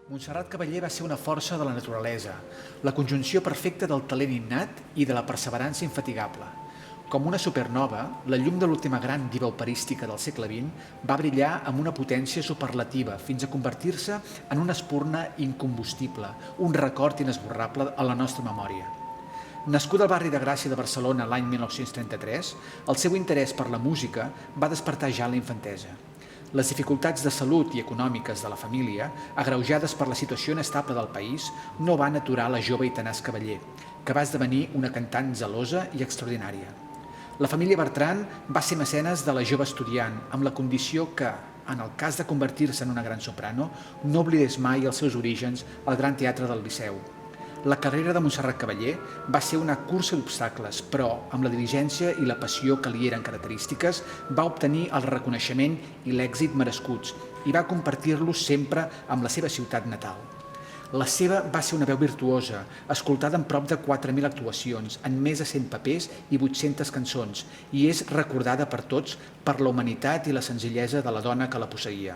Montserrat Caballé va ser una força de la naturalesa, la conjunció perfecta del talent innat i de la perseverança infatigable. Com una supernova, la llum de l'última gran diva operística del segle XX va brillar amb una potència superlativa fins a convertir-se en una espurna incombustible, un record inesborrable a la nostra memòria. Nascuda al barri de Gràcia de Barcelona l'any 1933, el seu interès per la música va despertar ja a la infantesa. Les dificultats de salut i econòmiques de la família, agreujades per la situació inestable del país, no van aturar la jove i tenaç Caballé, que va esdevenir una cantant zelosa i extraordinària. La família Bertran va ser mecenes de la jove estudiant, amb la condició que, en el cas de convertir-se en una gran soprano, no oblidés mai els seus orígens al Gran Teatre del Liceu. La carrera de Montserrat Caballé va ser una cursa d'obstacles, però, amb la diligència i la passió que li eren característiques, va obtenir el reconeixement i l'èxit merescuts i va compartir-los sempre amb la seva ciutat natal. La seva va ser una veu virtuosa, escoltada en prop de 4.000 actuacions, en més de 100 papers i 800 cançons, i és recordada per tots per la humanitat i la senzillesa de la dona que la posseïa.